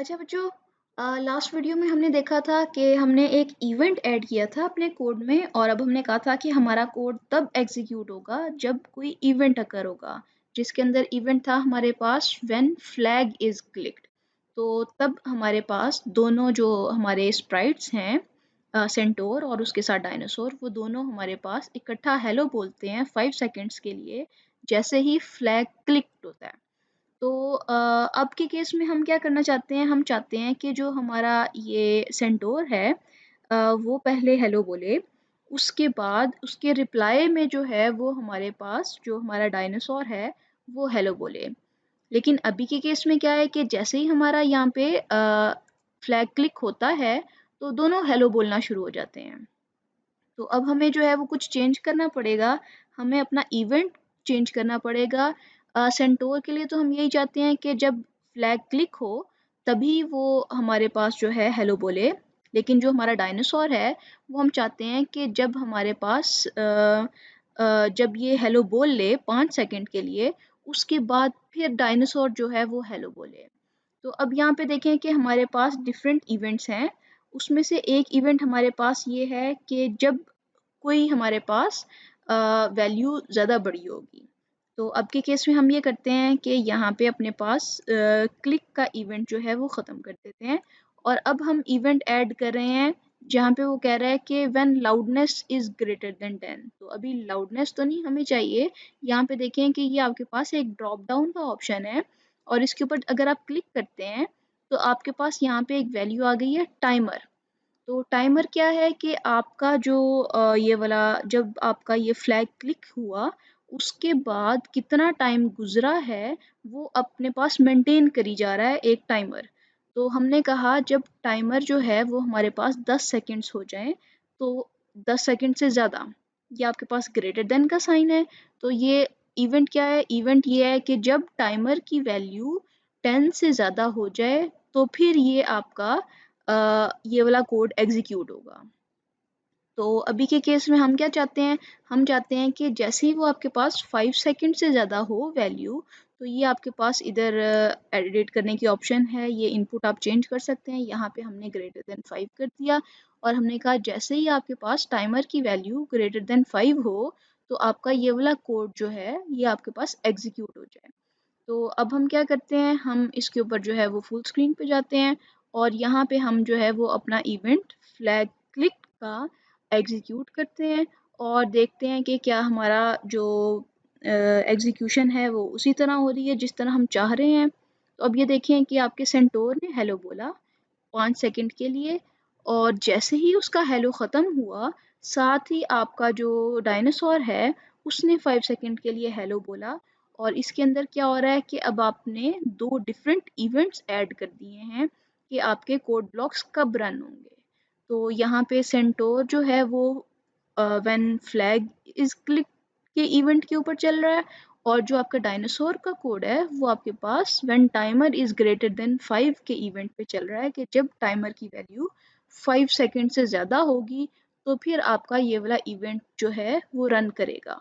अच्छा बच्चों, last video में हमने देखा था कि हमने एक इवेंट ऐड किया था अपने कोड में और अब हमने कहा था कि हमारा कोड तब एग्जीक्यूट होगा जब कोई इवेंट अकर होगा, जिसके अंदर इवेंट था हमारे पास व्हेन फ्लैग इज क्लिक्ड। तो तब हमारे पास दोनों जो हमारे स्प्राइट्स हैं, सेंटोर और उसके साथ डायनासोर, वो दोनों हमारे पास इकट्ठा हेलो बोलते हैं 5 सेकेंड्स के लिए जैसे ही फ्लैग क्लिक होता है। तो अब के केस में हम क्या करना चाहते हैं, हम चाहते हैं कि जो हमारा ये सेंटोर है वो पहले हेलो बोले, उसके बाद उसके रिप्लाई में जो है वो हमारे पास जो हमारा डायनासोर है वो हेलो बोले। लेकिन अभी के केस में क्या है कि जैसे ही हमारा यहाँ पे फ्लैग क्लिक होता है तो दोनों हेलो बोलना शुरू हो जाते हैं। तो अब हमें जो है वो कुछ चेंज करना पड़ेगा, हमें अपना इवेंट चेंज करना पड़ेगा। सेंटोर के लिए तो हम यही चाहते हैं कि जब फ्लैग क्लिक हो तभी वो हमारे पास जो है हेलो बोले। लेकिन जो हमारा डायनासोर है वो हम चाहते हैं कि जब हमारे पास जब ये हेलो बोल ले 5 सेकंड के लिए, उसके बाद फिर डायनासोर जो है वो हेलो बोले। तो अब यहाँ पे देखें कि हमारे पास डिफरेंट इवेंट्स हैं। उसमें से एक इवेंट हमारे पास ये है कि जब कोई हमारे पास वैल्यू ज़्यादा बड़ी होगी। तो अब के केस में हम ये करते हैं कि यहाँ पे अपने पास क्लिक का इवेंट जो है वो ख़त्म कर देते हैं और अब हम इवेंट ऐड कर रहे हैं जहाँ पे वो कह रहा है कि when loudness is greater than 10। तो अभी लाउडनेस तो नहीं हमें चाहिए। यहाँ पे देखें कि ये आपके पास एक ड्रॉप डाउन का ऑप्शन है और इसके ऊपर अगर आप क्लिक करते हैं तो आपके पास यहाँ पे एक वैल्यू आ गई है टाइमर। तो टाइमर क्या है कि आपका जो ये वाला जब आपका ये फ्लैग क्लिक हुआ उसके बाद कितना टाइम गुजरा है वो अपने पास मेंटेन करी जा रहा है एक टाइमर। तो हमने कहा जब टाइमर जो है वो हमारे पास 10 सेकंड्स हो जाएं तो 10 सेकंड से ज़्यादा ये आपके पास ग्रेटर देन का साइन है। तो ये इवेंट क्या है, इवेंट ये है कि जब टाइमर की वैल्यू 10 से ज़्यादा हो जाए तो फिर ये आपका ये वाला कोड एग्जीक्यूट होगा। तो अभी के केस में हम क्या चाहते हैं, हम चाहते हैं कि जैसे ही वो आपके पास 5 सेकंड से ज़्यादा हो वैल्यू, तो ये आपके पास इधर एडिट करने की ऑप्शन है, ये इनपुट आप चेंज कर सकते हैं। यहाँ पे हमने ग्रेटर देन 5 कर दिया और हमने कहा जैसे ही आपके पास टाइमर की वैल्यू ग्रेटर देन 5 हो तो आपका ये वाला कोड जो है ये आपके पास एग्जीक्यूट हो जाए। तो अब हम क्या करते हैं, हम इसके ऊपर जो है वो फुल स्क्रीन पे जाते हैं और यहाँ पे हम जो है वो अपना इवेंट फ्लैग क्लिक का एग्जीक्यूट करते हैं और देखते हैं कि क्या हमारा जो एग्जीक्यूशन है वो उसी तरह हो रही है जिस तरह हम चाह रहे हैं। तो अब ये देखें कि आपके सेंटोर ने हेलो बोला 5 सेकंड के लिए और जैसे ही उसका हेलो ख़त्म हुआ साथ ही आपका जो डायनासोर है उसने 5 सेकंड के लिए हेलो बोला। और इसके अंदर क्या हो रहा है कि अब आपने दो डिफरेंट इवेंट्स ऐड कर दिए हैं कि आपके कोड ब्लॉक्स कब रन होंगे। तो यहाँ पे सेंटोर जो है वो व्हेन फ्लैग इज क्लिक के इवेंट के ऊपर चल रहा है और जो आपका डायनासोर का कोड है वो आपके पास when timer is greater than 5 के इवेंट पे चल रहा है कि जब टाइमर की वैल्यू 5 सेकंड से ज़्यादा होगी तो फिर आपका ये वाला इवेंट जो है वो रन करेगा।